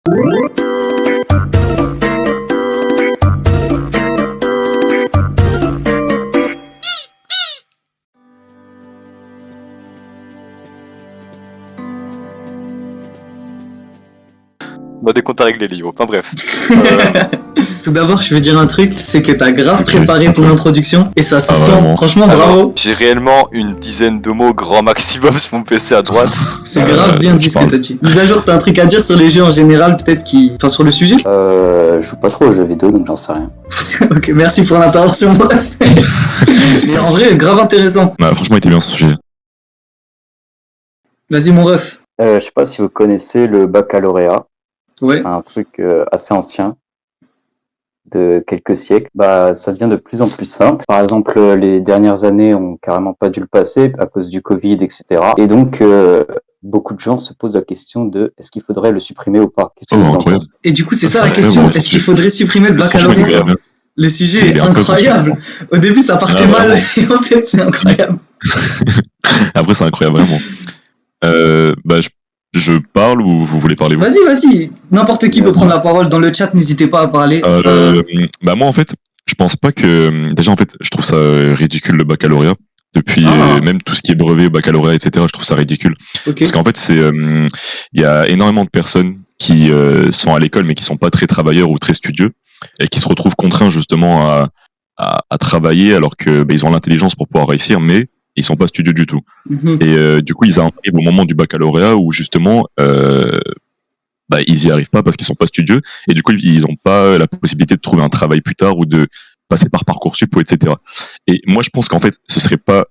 On a des comptes à régler, Lio. Enfin bref. Tout d'abord, je veux dire un truc, c'est que t'as grave préparé ton introduction et ça se sent. Vraiment. Franchement, Alors, bravo. j'ai réellement une dizaine de mots grand maximum sur mon PC à droite. C'est grave bien dit ce que t'as dit. Mise à jour, t'as un truc à dire sur les jeux en général, peut-être qui. Enfin, sur le sujet. Je joue pas trop aux jeux vidéo, donc j'en sais rien. Ok, merci pour l'intervention, bref. Mais en vrai, grave intéressant. Bah, franchement, il était bien son sujet. Vas-y, mon ref. Je sais pas si vous connaissez le baccalauréat. Ouais. C'est un truc assez ancien, de quelques siècles. Bah, ça devient de plus en plus simple. Par exemple, les dernières années ont carrément pas dû le passer à cause du Covid, etc. Et donc, beaucoup de gens se posent la question de est-ce qu'il faudrait le supprimer ou pas. Qu'est-ce que vous en Incroyable. pensez? Et du coup, c'est Ça, ça la c'est question. incroyable, Est-ce qu'il faudrait supprimer le Franchement, il est baccalauréat? bien. Le sujet Il est est un peu incroyable. Au début, ça partait Ah, mal vraiment. et en fait, c'est incroyable. Après, c'est incroyable, vraiment. Bah, je parle ou vous voulez parler vous? Vas-y. N'importe qui peut prendre la parole dans le chat. N'hésitez pas à parler. Bah moi en fait, je pense pas que déjà en fait, je trouve ça ridicule le baccalauréat. Depuis même tout ce qui est brevet, baccalauréat, etc. Je trouve ça ridicule. Ok. Parce qu'en fait, il y a énormément de personnes qui sont à l'école mais qui sont pas très travailleurs ou très studieux et qui se retrouvent contraints justement à travailler alors que ils ont l'intelligence pour pouvoir réussir, mais ils sont pas studieux du tout. Mhm. Et du coup, ils arrivent au moment du baccalauréat où justement, ils y arrivent pas parce qu'ils sont pas studieux et du coup, ils n'ont pas la possibilité de trouver un travail plus tard ou de passer par Parcoursup ou etc. Et moi, je pense qu'en fait, ce serait pas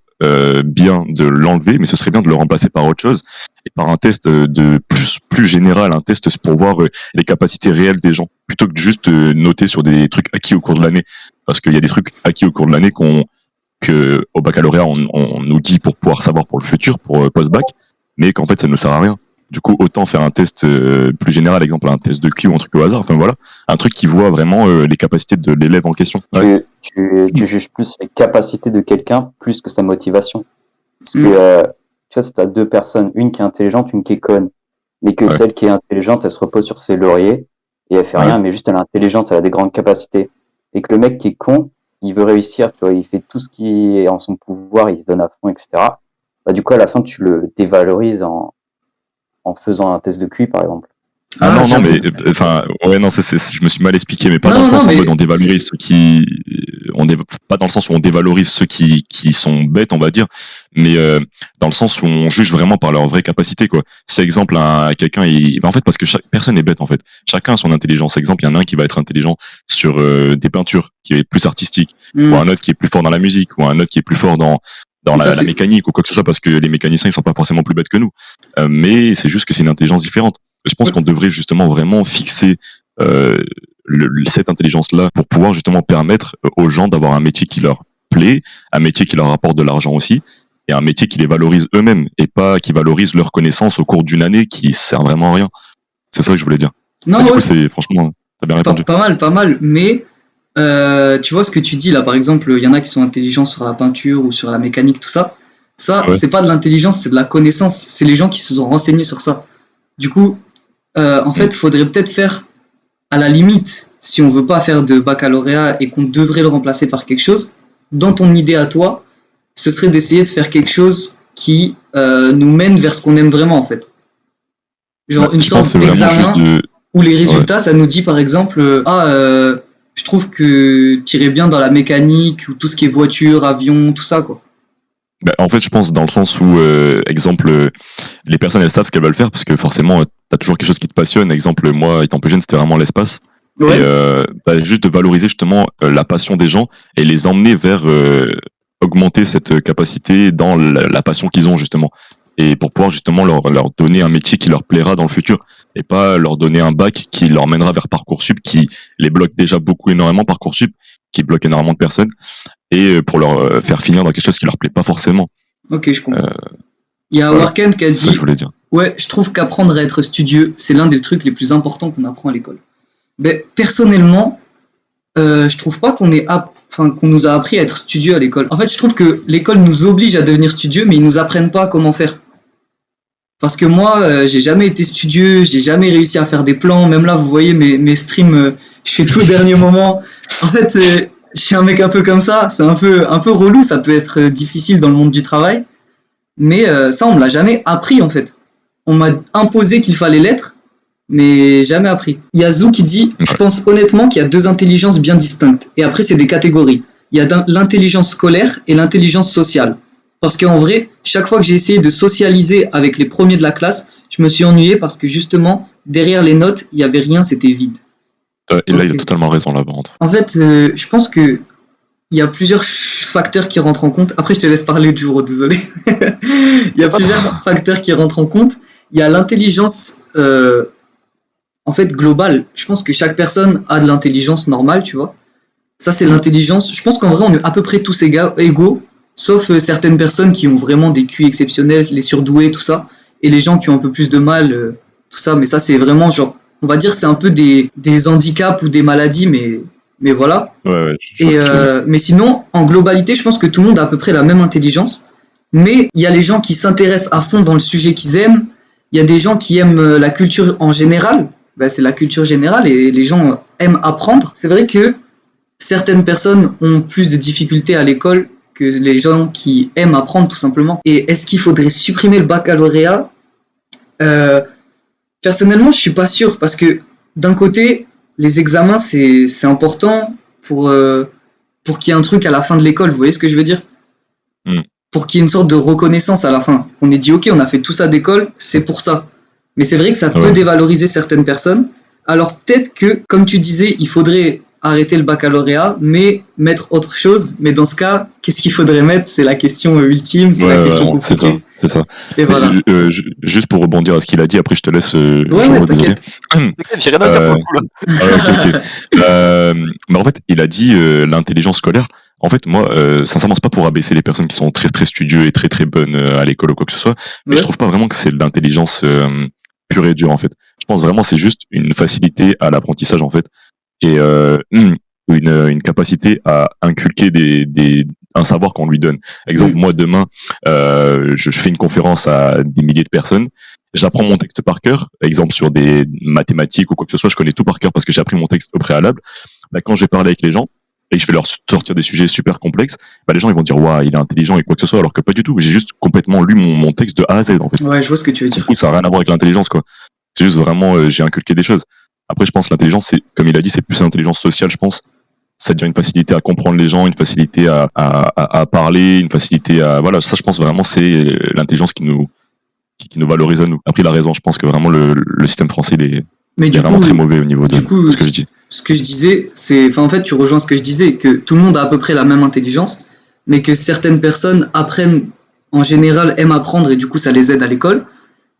bien de l'enlever, mais ce serait bien de le remplacer par autre chose et par un test de plus général, un test pour voir les capacités réelles des gens plutôt que de juste noter sur des trucs acquis au cours de l'année, parce qu'il y a des trucs acquis au cours de l'année que au baccalauréat on nous dit pour pouvoir savoir pour le futur, pour post-bac, mais qu'en fait ça ne sert à rien. Du coup, autant faire un test plus général, exemple un test de Q ou un truc au hasard, enfin voilà, un truc qui voit vraiment les capacités de l'élève en question. Ouais. Tu juges plus les capacités de quelqu'un plus que sa motivation. Parce que, tu vois, si t'as deux personnes, une qui est intelligente, une qui est conne, mais que celle qui est intelligente, elle se repose sur ses lauriers et elle fait rien, mais juste elle est intelligente, elle a des grandes capacités. Et que le mec qui est con, il veut réussir, tu vois, il fait tout ce qui est en son pouvoir, il se donne à fond, etc. Bah, du coup, à la fin, tu le dévalorises en faisant un test de QI, par exemple. Non, mais enfin, ouais, non, je me suis mal expliqué, mais pas dans le sens en mode on dévalorise ceux qui, pas dans le sens où on dévalorise ceux qui sont bêtes, on va dire, mais dans le sens où on juge vraiment par leur vraie capacité, quoi. C'est exemple quelqu'un, en fait, parce que chaque personne est bête, en fait. Chacun a son intelligence. Exemple, il y en a un qui va être intelligent sur des peintures, qui est plus artistique, ou un autre qui est plus fort dans la musique, ou un autre qui est plus fort dans la mécanique ou quoi que ce soit, parce que les mécaniciens ils sont pas forcément plus bêtes que nous, mais c'est juste que c'est une intelligence différente. Je pense qu'on devrait justement vraiment fixer cette intelligence-là pour pouvoir justement permettre aux gens d'avoir un métier qui leur plaît, un métier qui leur apporte de l'argent aussi, et un métier qui les valorise eux-mêmes, et pas qui valorise leurs connaissances au cours d'une année qui sert vraiment à rien. C'est ça que je voulais dire. Non, du coup, c'est franchement, t'as bien répondu. Pas mal, mais tu vois ce que tu dis là, par exemple, il y en a qui sont intelligents sur la peinture ou sur la mécanique, tout ça. Ça, c'est pas de l'intelligence, c'est de la connaissance. C'est les gens qui se sont renseignés sur ça. Du coup, en fait, faudrait peut-être faire, à la limite, si on veut pas faire de baccalauréat et qu'on devrait le remplacer par quelque chose, dans ton idée à toi, ce serait d'essayer de faire quelque chose qui nous mène vers ce qu'on aime vraiment, en fait. Genre une sorte d'examen où les résultats, ça nous dit par exemple, je trouve que t'irais bien dans la mécanique ou tout ce qui est voiture, avion, tout ça, quoi. Bah, en fait, je pense dans le sens où, exemple, les personnes elles savent ce qu'elles veulent faire parce que forcément, t'as toujours quelque chose qui te passionne. Exemple, moi, étant plus jeune, c'était vraiment l'espace. Ouais. Et juste de valoriser justement la passion des gens et les emmener vers augmenter cette capacité dans la passion qu'ils ont justement. Et pour pouvoir justement leur donner un métier qui leur plaira dans le futur. Et pas leur donner un bac qui leur mènera vers Parcoursup, qui les bloque déjà énormément, Parcoursup, qui bloque énormément de personnes, et pour leur faire finir dans quelque chose qui leur plaît pas forcément. Ok, je comprends. Il y a Warkend qui a dit, ouais, je trouve qu'apprendre à être studieux, c'est l'un des trucs les plus importants qu'on apprend à l'école. Mais personnellement, je trouve pas qu'on nous a appris à être studieux à l'école. En fait, je trouve que l'école nous oblige à devenir studieux, mais ils nous apprennent pas comment faire. Parce que moi, j'ai jamais été studieux, j'ai jamais réussi à faire des plans. Même là, vous voyez mes streams, je fais tout au dernier moment. En fait, je suis un mec un peu comme ça. C'est un peu relou. Ça peut être difficile dans le monde du travail. Mais ça, on me l'a jamais appris, en fait. On m'a imposé qu'il fallait l'être, mais jamais appris. Il y a Zou qui dit, je pense honnêtement qu'il y a deux intelligences bien distinctes. Et après, c'est des catégories. Il y a l'intelligence scolaire et l'intelligence sociale. Parce qu'en vrai, chaque fois que j'ai essayé de socialiser avec les premiers de la classe, je me suis ennuyé parce que justement, derrière les notes, il n'y avait rien, c'était vide. Et là, il a totalement raison, là, par contre. En fait, je pense que il y a plusieurs facteurs qui rentrent en compte. Après, je te laisse parler du jour, désolé. Il y a plusieurs facteurs qui rentrent en compte. Il y a l'intelligence, en fait, globale. Je pense que chaque personne a de l'intelligence normale, tu vois. Ça, c'est l'intelligence. Je pense qu'en vrai, on est à peu près tous égaux. Sauf certaines personnes qui ont vraiment des QI exceptionnels, les surdoués, tout ça, et les gens qui ont un peu plus de mal, tout ça. Mais ça, c'est vraiment genre, on va dire, c'est un peu des handicaps ou des maladies, mais voilà. Ouais, mais sinon, en globalité, je pense que tout le monde a à peu près la même intelligence. Mais il y a les gens qui s'intéressent à fond dans le sujet qu'ils aiment. Il y a des gens qui aiment la culture en général. Ben, c'est la culture générale et les gens aiment apprendre. C'est vrai que certaines personnes ont plus de difficultés à l'école que les gens qui aiment apprendre tout simplement. Et est-ce qu'il faudrait supprimer le baccalauréat ? Personnellement, je suis pas sûr parce que d'un côté, les examens c'est important pour qu'il y ait un truc à la fin de l'école. Vous voyez ce que je veux dire ? Pour qu'il y ait une sorte de reconnaissance à la fin. On est dit ok, on a fait tout ça d'école, c'est pour ça. Mais c'est vrai que ça peut dévaloriser certaines personnes. Alors peut-être que, comme tu disais, il faudrait arrêter le baccalauréat, mais mettre autre chose. Mais dans ce cas, qu'est-ce qu'il faudrait mettre ? C'est la question ultime, c'est la question compliquée. C'est ça. Et voilà. Juste pour rebondir à ce qu'il a dit, après je te laisse. T'inquiète. J'ai rien à dire pour le coup, là. Mais en fait, il a dit l'intelligence scolaire. En fait, moi, sincèrement, c'est pas pour abaisser les personnes qui sont très très studieux et très très bonnes à l'école ou quoi que ce soit, mais je trouve pas vraiment que c'est de l'intelligence pure et dure, en fait. Je pense vraiment que c'est juste une facilité à l'apprentissage, en fait, et une capacité à inculquer un savoir qu'on lui donne. Exemple, moi demain, je fais une conférence à des milliers de personnes. J'apprends mon texte par cœur. Exemple, sur des mathématiques ou quoi que ce soit, je connais tout par cœur parce que j'ai appris mon texte au préalable. Là, quand je vais parler avec les gens et que je vais leur sortir des sujets super complexes, bah, les gens ils vont dire waouh, il est intelligent et quoi que ce soit, alors que pas du tout. J'ai juste complètement lu mon texte de A à Z, en fait. Ouais, je vois ce que tu veux dire. Du coup, ça n'a rien à voir avec l'intelligence, quoi. C'est juste vraiment, j'ai inculqué des choses. Après, je pense que l'intelligence, c'est, comme il a dit, c'est plus l'intelligence sociale, je pense. C'est-à-dire une facilité à comprendre les gens, une facilité à parler, une facilité à... Voilà, ça, je pense vraiment, c'est l'intelligence qui nous valorise à nous. Après, il a raison, je pense que vraiment, le système français, il est vraiment très mauvais au niveau de ce que je dis. Ce que je disais, c'est... Enfin, en fait, tu rejoins ce que je disais, que tout le monde a à peu près la même intelligence, mais que certaines personnes apprennent, en général, aiment apprendre, et du coup, ça les aide à l'école.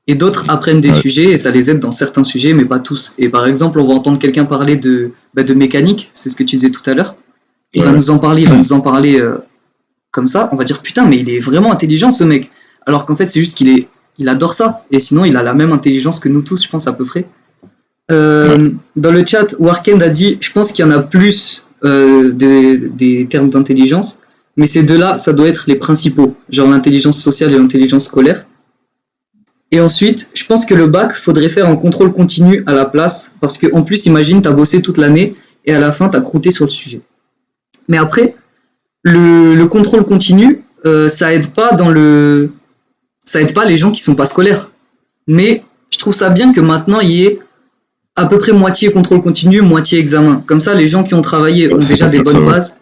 Et d'autres apprennent des sujets et ça les aide dans certains sujets, mais pas tous. Et par exemple, on va entendre quelqu'un parler de mécanique, c'est ce que tu disais tout à l'heure. Il va nous en parler comme ça. On va dire putain, mais il est vraiment intelligent ce mec. Alors qu'en fait, c'est juste il adore ça. Et sinon, il a la même intelligence que nous tous, je pense à peu près. Dans le chat, Warkend a dit, je pense qu'il y en a plus des termes d'intelligence, mais ces deux-là, ça doit être les principaux, genre l'intelligence sociale et l'intelligence scolaire. Et ensuite, je pense que le bac, faudrait faire un contrôle continu à la place, parce que en plus, imagine, t'as bossé toute l'année, et à la fin, t'as croûté sur le sujet. Mais après, le contrôle continu, ça aide pas les gens qui sont pas scolaires. Mais je trouve ça bien que maintenant, il y ait à peu près moitié contrôle continu, moitié examen. Comme ça, les gens qui ont travaillé ont déjà des bonnes bases,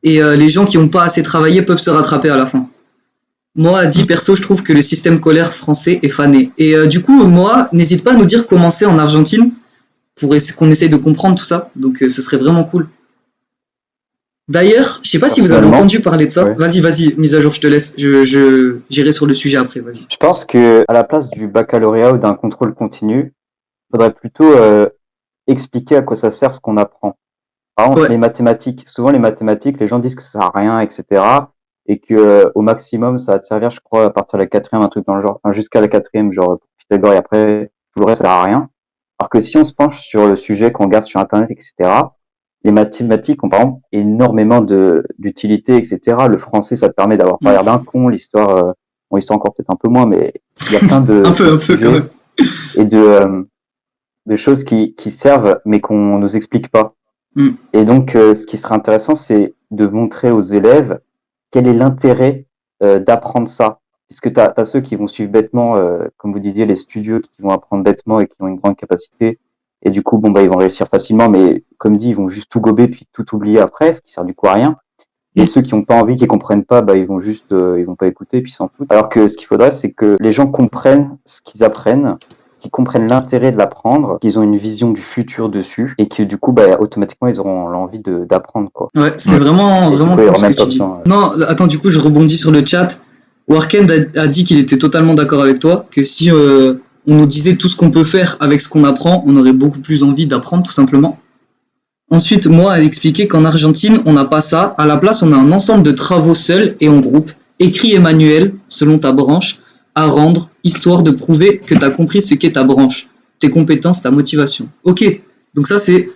et les gens qui n'ont pas assez travaillé peuvent se rattraper à la fin. Moi, dit perso, je trouve que le système scolaire français est fané. Et du coup, moi, n'hésite pas à nous dire comment c'est en Argentine, pour qu'on essaye de comprendre tout ça. Donc, ce serait vraiment cool. D'ailleurs, je sais pas si vous avez entendu parler de ça. Ouais. Vas-y, mise à jour, je te laisse. J'irai sur le sujet après, vas-y. Je pense que à la place du baccalauréat ou d'un contrôle continu, il faudrait plutôt expliquer à quoi ça sert ce qu'on apprend. Par exemple, les mathématiques. Souvent, les mathématiques, les gens disent que ça sert à rien, etc. Et que au maximum, ça va te servir, je crois, à partir de la 4e, un truc dans le genre, enfin, jusqu'à la 4e, genre pour Pythagore, et après, tout le reste, ça sert à rien. Alors que si on se penche sur le sujet, qu'on regarde sur Internet, etc., les mathématiques ont par exemple énormément d'utilité, etc. Le français, ça te permet d'avoir pas l'air d'un con, l'histoire encore peut-être un peu moins, mais il y a plein de un peu quand sujets même. et de choses qui servent mais qu'on nous explique pas. Mm. Et donc, ce qui serait intéressant, c'est de montrer aux élèves quel est l'intérêt d'apprendre ça. Puisque t'as ceux qui vont suivre bêtement, comme vous disiez, les studieux qui vont apprendre bêtement et qui ont une grande capacité. Et du coup, ils vont réussir facilement, mais comme dit, ils vont juste tout gober puis tout oublier après, ce qui sert du coup à rien. Et ceux qui ont pas envie, qui comprennent pas, ils vont juste, ils vont pas écouter puis s'en foutent. Alors que ce qu'il faudrait, c'est que les gens comprennent ce qu'ils apprennent, qu'ils comprennent l'intérêt de l'apprendre, qu'ils ont une vision du futur dessus, et que du coup, automatiquement, ils auront l'envie d'apprendre, quoi. Ouais, c'est vraiment Et du coup, cool il y ce aura que tu même dis. pas besoin, Non, attends, du coup, je rebondis sur le chat. Warkend a dit qu'il était totalement d'accord avec toi, que si on nous disait tout ce qu'on peut faire avec ce qu'on apprend, on aurait beaucoup plus envie d'apprendre, tout simplement. Ensuite, moi, a expliqué qu'en Argentine, on n'a pas ça. À la place, on a un ensemble de travaux seuls et en groupe, écrits et manuels, selon ta branche, à rendre, histoire de prouver que tu as compris ce qu'est ta branche, tes compétences, ta motivation. Ok, donc ça, c'est...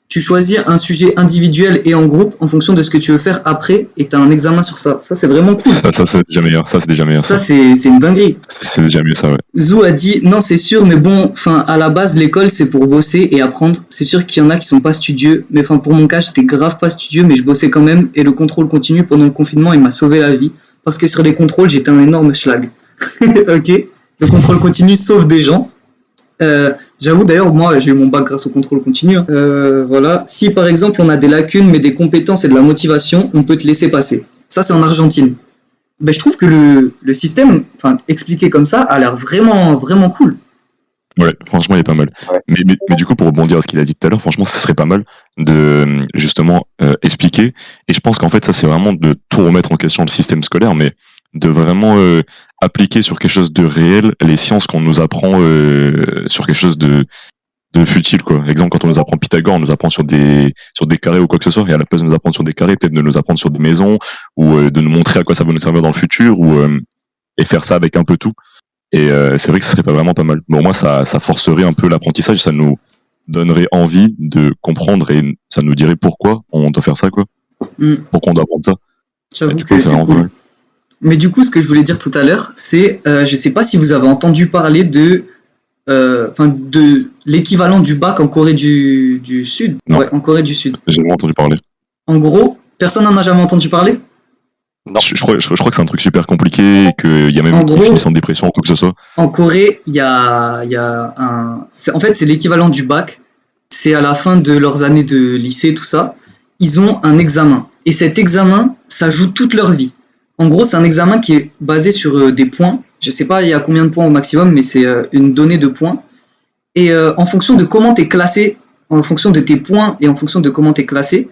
Tu choisis un sujet individuel et en groupe en fonction de ce que tu veux faire après et tu as un examen sur ça. Ça, c'est vraiment cool. Ça c'est déjà meilleur. Ça, c'est déjà meilleur. Ça, c'est une dinguerie. C'est déjà mieux, ça, ouais. Zou a dit, non, c'est sûr, mais bon, à la base, l'école, c'est pour bosser et apprendre. C'est sûr qu'il y en a qui sont pas studieux, mais pour mon cas, j'étais grave pas studieux, mais je bossais quand même et le contrôle continu pendant le confinement, il m'a sauvé la vie. Parce que sur les contrôles, j'étais un énorme schlag. Ok. Le contrôle continu sauve des gens. J'avoue d'ailleurs, moi j'ai eu mon bac grâce au contrôle continu. Voilà. Si par exemple on a des lacunes mais des compétences et de la motivation, on peut te laisser passer. Ça c'est en Argentine. Je trouve que le système, expliqué comme ça, a l'air vraiment vraiment cool. Ouais, franchement, il est pas mal. Ouais. Mais du coup, pour rebondir à ce qu'il a dit tout à l'heure, franchement, ça serait pas mal de justement expliquer. Et je pense qu'en fait, ça, c'est vraiment de tout remettre en question le système scolaire, mais de vraiment appliquer sur quelque chose de réel les sciences qu'on nous apprend sur quelque chose de futile, quoi. Exemple, quand on nous apprend Pythagore, on nous apprend sur des carrés ou quoi que ce soit, et à la place de nous apprendre sur des carrés, peut-être de nous apprendre sur des maisons, ou de nous montrer à quoi ça va nous servir dans le futur, ou et faire ça avec un peu tout. Et c'est vrai que ce serait pas vraiment pas mal. Bon, moi, ça forcerait un peu l'apprentissage, ça nous donnerait envie de comprendre et ça nous dirait pourquoi on doit faire ça, quoi. Pourquoi on doit apprendre ça. J'avoue du que coup, c'est cool. Mais du coup, ce que je voulais dire tout à l'heure, c'est, je sais pas si vous avez entendu parler de l'équivalent du bac en Corée du Sud. Non. Ouais, en Corée du Sud. J'ai jamais entendu parler. En gros, personne n'en a jamais entendu parler. Non. Je crois que c'est un truc super compliqué et qu'il y a même qui finissent en dépression ou quoi que ce soit. En Corée, il y a un... En fait, c'est l'équivalent du bac. C'est à la fin de leurs années de lycée, tout ça. Ils ont un examen. Et cet examen, ça joue toute leur vie. En gros, c'est un examen qui est basé sur des points. Je sais pas il y a combien de points au maximum, mais c'est une donnée de points. Et en fonction de comment t'es classé, en fonction de tes points et en fonction de comment t'es classé,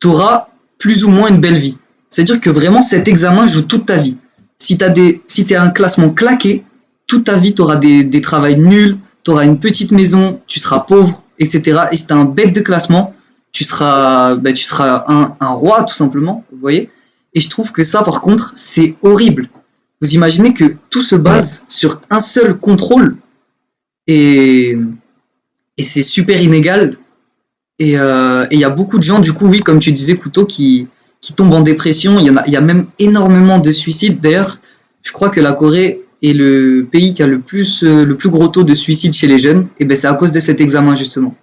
t'auras plus ou moins une belle vie. C'est-à-dire que vraiment, cet examen joue toute ta vie. Si t'es un classement claqué, toute ta vie, t'auras des travails nuls, t'auras une petite maison, tu seras pauvre, etc. Et si t'as un bec de classement, tu seras un roi, tout simplement, vous voyez. Et je trouve que ça, par contre, c'est horrible. Vous imaginez que tout se base sur un seul contrôle et c'est super inégal. Et il y a beaucoup de gens, du coup, oui, comme tu disais, Couteau, qui tombent en dépression. Il y a même énormément de suicides. D'ailleurs, je crois que la Corée est le pays qui a le plus gros taux de suicide chez les jeunes. Et c'est à cause de cet examen, justement,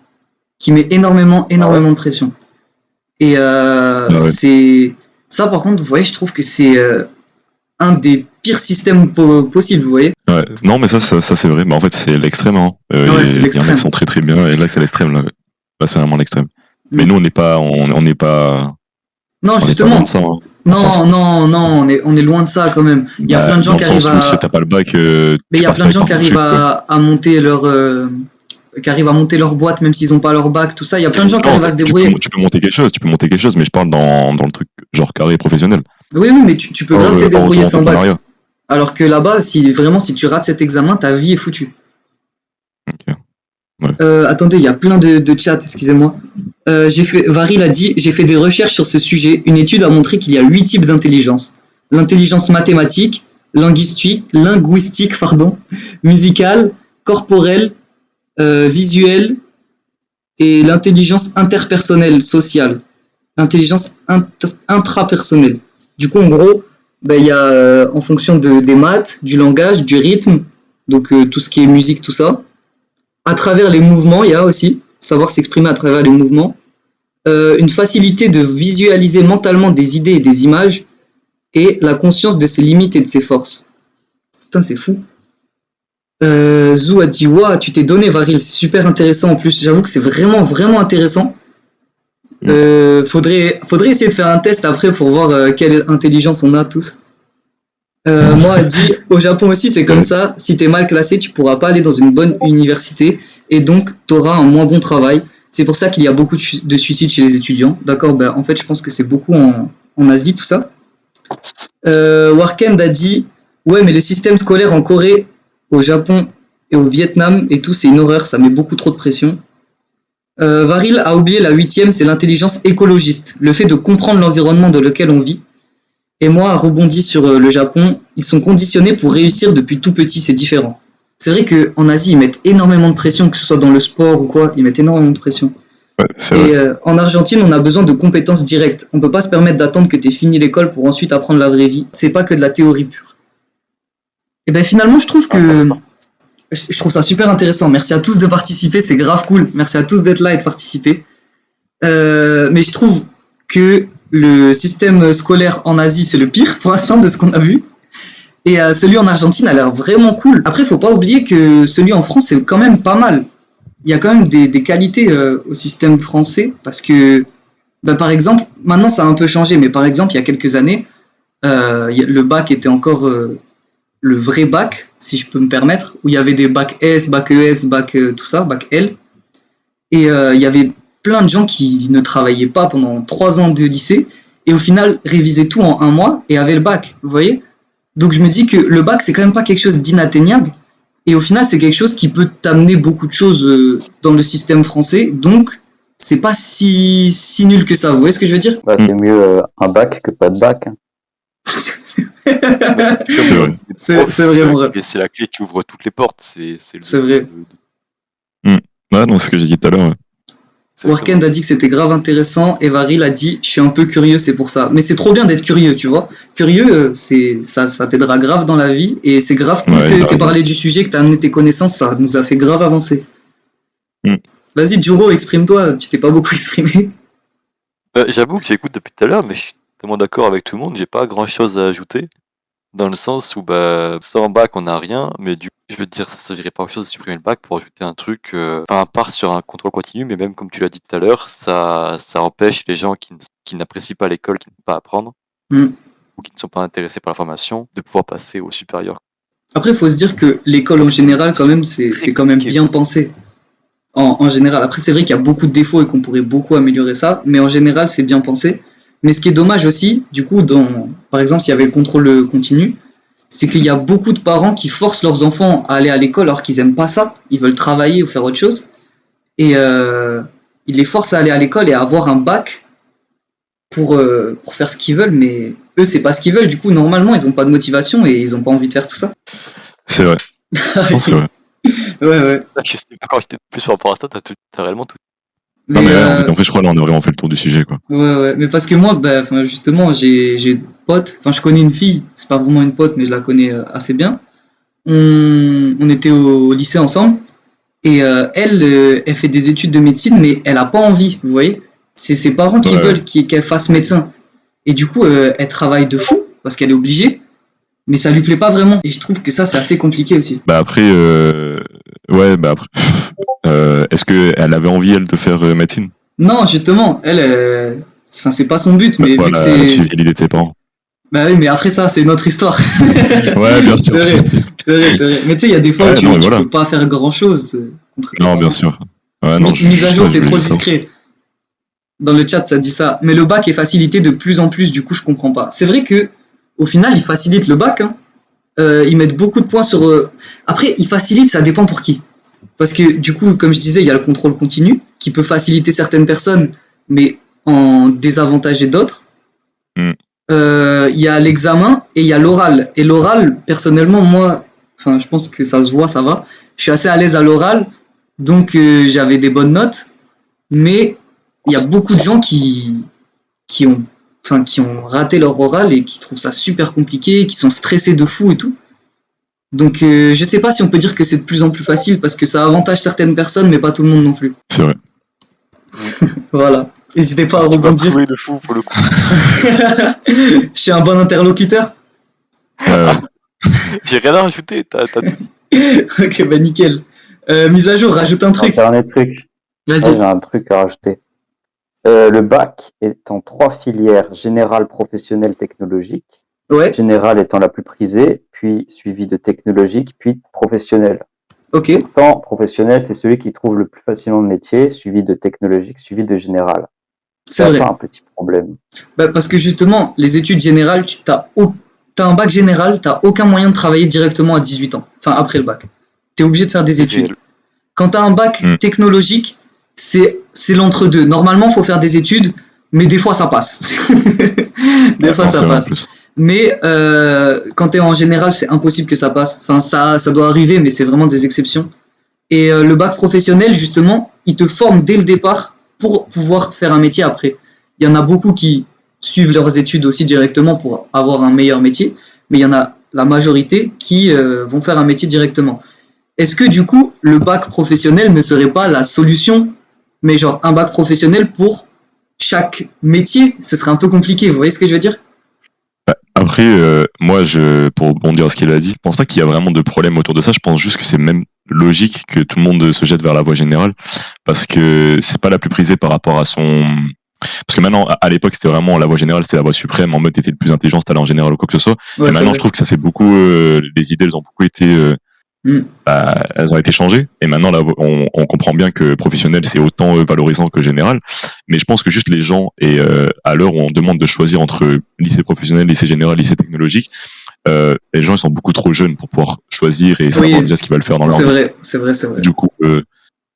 qui met énormément de pression. Et c'est... Ça, par contre, vous voyez, je trouve que c'est un des pires systèmes possibles, vous voyez. Ouais. Non, mais ça c'est vrai. Mais en fait, c'est l'extrême. Hein. C'est l'extrême. Il y en a qui sont très très bien. Et là, c'est l'extrême. Là, c'est vraiment l'extrême. Mais nous, on n'est pas. Non, justement. Ça, hein, non, on est loin de ça quand même. Il y a plein de gens qui arrivent à. Si t'as pas le bac. Mais il y a plein de gens qui arrivent à monter leur boîte même s'ils n'ont pas leur bac, tout ça. Il y a plein de gens qui arrivent à se débrouiller. Tu peux monter quelque chose, mais je parle dans le truc genre carré professionnel. Oui, mais tu peux grave te débrouiller sans bac. Alors que là-bas, si tu rates cet examen, ta vie est foutue. Ok. Ouais. Attendez, il y a plein de chats, excusez-moi. Varil a dit, j'ai fait des recherches sur ce sujet. Une étude a montré qu'il y a 8 types d'intelligence. L'intelligence mathématique, linguistique, musicale, corporelle, visuelle et l'intelligence interpersonnelle, sociale. L'intelligence intrapersonnelle. Du coup, en gros, il y a en fonction des maths, du langage, du rythme, donc tout ce qui est musique, tout ça. À travers les mouvements, il y a aussi savoir s'exprimer à travers les mouvements. Une facilité de visualiser mentalement des idées et des images, et la conscience de ses limites et de ses forces. Putain, c'est fou. Zou a dit, waouh, tu t'es donné, Varil, c'est super intéressant en plus. J'avoue que c'est vraiment, vraiment intéressant. Faudrait essayer de faire un test après pour voir quelle intelligence on a tous. Moi, a dit, au Japon aussi, c'est comme ça. Si t'es mal classé, tu pourras pas aller dans une bonne université et donc t'auras un moins bon travail. C'est pour ça qu'il y a beaucoup de suicides chez les étudiants. D'accord, ben, en fait, je pense que c'est beaucoup en Asie, tout ça. Warkend a dit, ouais, mais le système scolaire en Corée, au Japon et au Vietnam et tout, c'est une horreur, ça met beaucoup trop de pression. Varil a oublié la 8e, c'est l'intelligence écologiste, le fait de comprendre l'environnement dans lequel on vit. Et moi, rebondi sur le Japon, ils sont conditionnés pour réussir depuis tout petit, c'est différent. C'est vrai qu'en Asie, ils mettent énormément de pression, que ce soit dans le sport ou quoi, ils mettent énormément de pression. Ouais, c'est vrai. Et en Argentine, on a besoin de compétences directes. On peut pas se permettre d'attendre que tu aies fini l'école pour ensuite apprendre la vraie vie. C'est pas que de la théorie pure. Et ben finalement, je trouve ça super intéressant. Merci à tous de participer, c'est grave cool. Merci à tous d'être là et de participer. Mais je trouve que le système scolaire en Asie, c'est le pire pour l'instant de ce qu'on a vu. Et celui en Argentine a l'air vraiment cool. Après, faut pas oublier que celui en France, c'est quand même pas mal. Il y a quand même des qualités au système français, parce que, par exemple, maintenant ça a un peu changé, mais par exemple, il y a quelques années, le bac était encore le vrai bac, si je peux me permettre, où il y avait des bacs S, bac ES, bac tout ça, bac L, et il y avait plein de gens qui ne travaillaient pas pendant 3 ans de lycée, et au final révisaient tout en 1 mois et avaient le bac, vous voyez. Donc je me dis que le bac, c'est quand même pas quelque chose d'inatteignable. Et au final, c'est quelque chose qui peut t'amener beaucoup de choses dans le système français. Donc, c'est pas si nul que ça. Vous voyez ce que je veux dire? Bah, c'est mieux un bac que pas de bac. C'est vrai. C'est vrai, mon rêve. C'est la clé qui ouvre toutes les portes. C'est vrai. Ouais, non, c'est ce que j'ai dit tout à l'heure. Ouais. Warkend a dit que c'était grave intéressant et Varil a dit je suis un peu curieux, c'est pour ça. Mais c'est trop bien d'être curieux, tu vois. Curieux, ça t'aidera grave dans la vie et c'est grave cool que t'aies parlé du sujet, que t'as amené tes connaissances, ça nous a fait grave avancer. Vas-y, Juro, exprime-toi, tu t'es pas beaucoup exprimé. J'avoue que j'écoute depuis tout à l'heure, mais je suis tellement d'accord avec tout le monde, j'ai pas grand chose à ajouter. Dans le sens où, sans bac, on n'a rien, mais du coup, je veux te dire, ça servirait pas à grand chose de supprimer le bac pour ajouter un truc, à part sur un contrôle continu, mais même comme tu l'as dit tout à l'heure, ça empêche les gens qui n'apprécient pas l'école, qui n'aiment pas apprendre, ou qui ne sont pas intéressés par la formation, de pouvoir passer au supérieur. Après, il faut se dire que l'école en général, quand même, c'est quand même bien pensé. En général. Après, c'est vrai qu'il y a beaucoup de défauts et qu'on pourrait beaucoup améliorer ça, mais en général, c'est bien pensé. Mais ce qui est dommage aussi, du coup, par exemple, s'il y avait le contrôle continu, c'est qu'il y a beaucoup de parents qui forcent leurs enfants à aller à l'école alors qu'ils aiment pas ça, ils veulent travailler ou faire autre chose, et ils les forcent à aller à l'école et à avoir un bac pour faire ce qu'ils veulent, mais eux, c'est pas ce qu'ils veulent, du coup, normalement, ils ont pas de motivation et ils ont pas envie de faire tout ça. C'est vrai. Non, c'est vrai. Ouais. Je sais pas quand j'étais plus par rapport à ça, t'as réellement tout. Non, mais en fait, je crois là, on a vraiment fait le tour du sujet, quoi. Ouais, mais parce que moi, justement, j'ai des potes, je connais une fille, c'est pas vraiment une pote, mais je la connais assez bien. On était au lycée ensemble, et elle fait des études de médecine, mais elle a pas envie, vous voyez. C'est ses parents qui veulent qu'elle fasse médecin. Et du coup, elle travaille de fou, parce qu'elle est obligée, mais ça lui plaît pas vraiment. Et je trouve que ça, c'est assez compliqué aussi. Après, est-ce qu'elle avait envie, elle, de faire médecine? Non, justement, elle, c'est pas son but, mais vu que c'est... Elle a suivi l'idée de ses parents. Bah oui, mais après ça, c'est une autre histoire. Ouais, bien sûr. C'est vrai. Mais tu sais, il y a des fois où tu peux pas faire grand-chose. Non, bien sûr. Ouais, non, mise à jour, t'es trop discret. Dans le chat, ça dit ça. Mais le bac est facilité de plus en plus, du coup, je comprends pas. C'est vrai que au final, ils facilitent le bac. Ils mettent beaucoup de points sur... Après, ils facilitent, ça dépend pour qui. Parce que du coup, comme je disais, il y a le contrôle continu qui peut faciliter certaines personnes, mais en désavantager d'autres. Il y a l'examen et il y a l'oral. Et l'oral, personnellement, moi, je pense que ça se voit, ça va. Je suis assez à l'aise à l'oral, donc j'avais des bonnes notes. Mais il y a beaucoup de gens qui ont raté leur oral et qui trouvent ça super compliqué, qui sont stressés de fou et tout. Donc je sais pas si on peut dire que c'est de plus en plus facile parce que ça avantage certaines personnes mais pas tout le monde non plus. C'est vrai. Voilà. N'hésitez pas à rebondir. Tu vas de fou pour le coup. Je suis un bon interlocuteur. J'ai rien à rajouter, t'as tout. Ok, bah nickel. Mise à jour, rajoute un truc. Un dernier truc. Vas-y. J'ai un truc à rajouter. Le bac est en 3 filières: générale, professionnelle, technologique. Ouais. Générale étant la plus prisée, puis suivi de technologique, puis professionnelle. Ok. Pourtant, professionnel, c'est celui qui trouve le plus facilement le métier, suivi de technologique, suivi de général. C'est vrai. Pas un petit problème. Bah, parce que justement, les études générales, t'as un bac général, t'as aucun moyen de travailler directement à 18 ans. Enfin, après le bac. T'es obligé de faire des études. Quand t'as un bac technologique, c'est l'entre-deux. Normalement, faut faire des études, mais des fois, ça passe. Des fois, ça passe. Mais quand t'es en général, c'est impossible que ça passe. Enfin, ça doit arriver, mais c'est vraiment des exceptions. Et le bac professionnel, justement, il te forme dès le départ pour pouvoir faire un métier après. Il y en a beaucoup qui suivent leurs études aussi directement pour avoir un meilleur métier, mais il y en a la majorité qui vont faire un métier directement. Est-ce que du coup, le bac professionnel ne serait pas la solution, mais genre un bac professionnel pour chaque métier? Ce serait un peu compliqué, vous voyez ce que je veux dire? Après, moi, pour rebondir à ce qu'elle a dit, je pense pas qu'il y a vraiment de problème autour de ça. Je pense juste que c'est même logique que tout le monde se jette vers la voie générale, parce que c'est pas la plus prisée par rapport à son. Parce que maintenant, à l'époque, c'était vraiment la voie générale, c'était la voie suprême. En mode, t'étais le plus intelligent, t'allais en général ou quoi que ce soit. Ouais, et maintenant, je trouve que ça c'est beaucoup. Les idées, elles ont beaucoup été. Elles ont été changées. Et maintenant, là, on comprend bien que professionnel, c'est autant valorisant que général. Mais je pense que juste les gens, et à l'heure où on demande de choisir entre lycée professionnel, lycée général, lycée technologique, les gens ils sont beaucoup trop jeunes pour pouvoir choisir et savoir déjà ce qu'ils veulent faire dans leur vie. C'est vrai.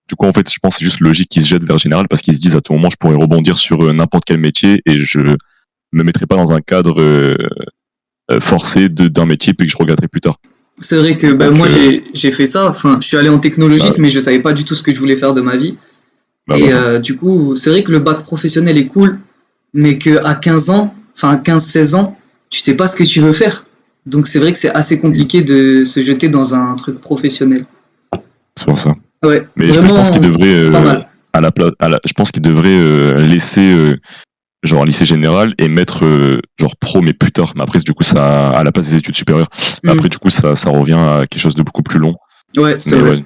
Du coup, en fait, je pense que c'est juste logique qu'ils se jettent vers général parce qu'ils se disent à tout moment, je pourrais rebondir sur n'importe quel métier et je me mettrai pas dans un cadre forcé d'un métier puis que je regretterai plus tard. C'est vrai que moi j'ai fait ça, enfin je suis allé en technologique mais je savais pas du tout ce que je voulais faire de ma vie. Du coup c'est vrai que le bac professionnel est cool, mais qu'à 15 ans, enfin 15-16 ans, tu sais pas ce que tu veux faire. Donc c'est vrai que c'est assez compliqué de se jeter dans un truc professionnel. C'est pour ça. Ouais, mais je pense qu'il devrait je pense qu'il devrait laisser genre lycée général et mettre genre pro mais plus tard, mais après du coup ça à la place des études supérieures. Après du coup ça revient à quelque chose de beaucoup plus long. Ouais, c'est vrai.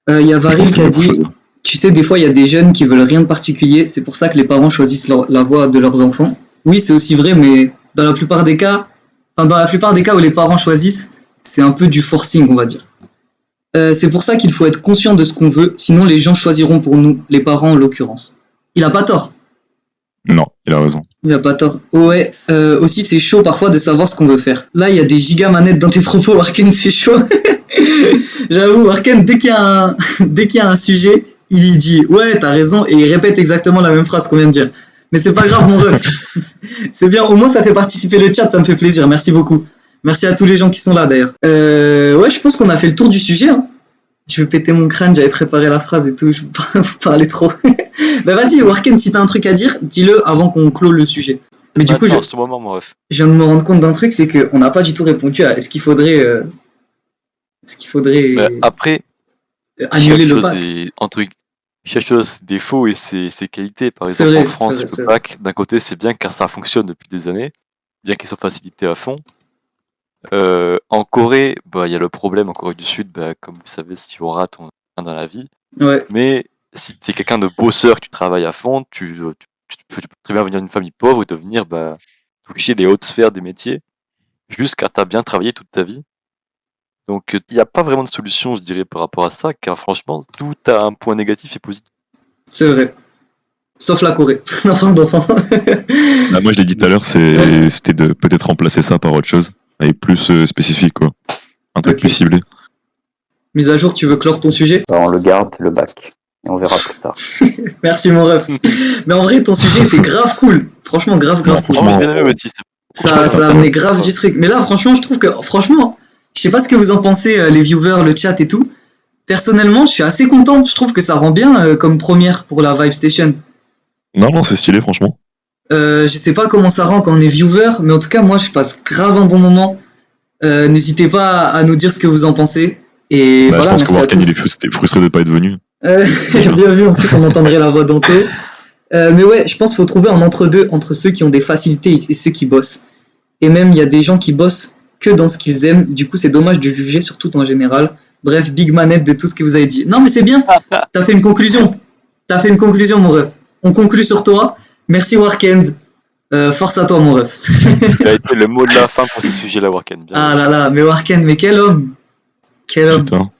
Il y a Varil qui a dit tu sais, des fois il y a des jeunes qui veulent rien de particulier, c'est pour ça que les parents choisissent la voie de leurs enfants. Oui, c'est aussi vrai, mais dans la plupart des cas où les parents choisissent, c'est un peu du forcing, on va dire. C'est pour ça qu'il faut être conscient de ce qu'on veut, sinon les gens choisiront pour nous, les parents en l'occurrence. Il a pas tort. Non, il a raison. Il a pas tort. Ouais, aussi c'est chaud parfois de savoir ce qu'on veut faire. Là, il y a des giga manettes dans tes propos, Arken, c'est chaud. J'avoue, Arken, dès qu'il y a un sujet, il dit ouais, t'as raison, et il répète exactement la même phrase qu'on vient de dire. Mais c'est pas grave, mon ref. C'est bien, au moins ça fait participer le chat, ça me fait plaisir, merci beaucoup. Merci à tous les gens qui sont là d'ailleurs. Ouais, je pense qu'on a fait le tour du sujet. Hein. Je vais péter mon crâne, j'avais préparé la phrase et tout, je vous parlais trop. Bah vas-y, Warken, si t'as un truc à dire, dis-le avant qu'on clôt le sujet. Mais du coup, je viens de me rendre compte d'un truc, c'est qu'on n'a pas du tout répondu à est-ce qu'il faudrait après, annuler le bac. Chaque chose a ses défauts et ses qualités. Par exemple, en France, le bac, d'un côté, c'est bien car ça fonctionne depuis des années, bien qu'il soit facilité à fond. En Corée, il y a le problème, en Corée du Sud, comme vous savez, si on rate, on rien dans la vie. Ouais. Mais si tu es quelqu'un de bosseur, tu travailles à fond, tu peux très bien venir d'une famille pauvre et devenir toucher les hautes sphères des métiers, juste car tu as bien travaillé toute ta vie. Donc il n'y a pas vraiment de solution, je dirais, par rapport à ça, car franchement, tout a un point négatif et positif. C'est vrai. Sauf la Corée. Moi, je l'ai dit tout à l'heure, c'était de peut-être remplacer ça par autre chose, et plus spécifique, quoi. Un truc plus ciblé. Mise à jour, tu veux clore ton sujet ? On le garde, le bac, et on verra plus tard. Merci, mon ref. Mais en vrai, ton sujet était grave cool. Franchement, grave cool. Franchement, ça a amené grave du truc. Mais là, franchement, je trouve que, je sais pas ce que vous en pensez, les viewers, le chat et tout. Personnellement, je suis assez content. Je trouve que ça rend bien comme première pour la Vibe Station. Non, c'est stylé, franchement. Je sais pas comment ça rend quand on est viewer, mais en tout cas, moi, je passe grave un bon moment. N'hésitez pas à nous dire ce que vous en pensez. Et Bah, voilà, je pense que merci à Warken, tous. c'était frustré de pas être venu. Bien vu, en plus on entendrait la voix d'Anto. Mais ouais, je pense qu'il faut trouver un entre-deux entre ceux qui ont des facilités et ceux qui bossent. Et même, il y a des gens qui bossent que dans ce qu'ils aiment. Du coup, c'est dommage de juger, surtout en général. Bref, big manette de tout ce que vous avez dit. Non, mais c'est bien. T'as fait une conclusion. T'as fait une conclusion, mon ref. On conclut sur toi. Merci, Warkend. Force à toi, mon ref. Il a été le mot de la fin pour ce sujet-là, Warken. Ah là là, mais Warkend, mais quel homme. Quel homme. Putain.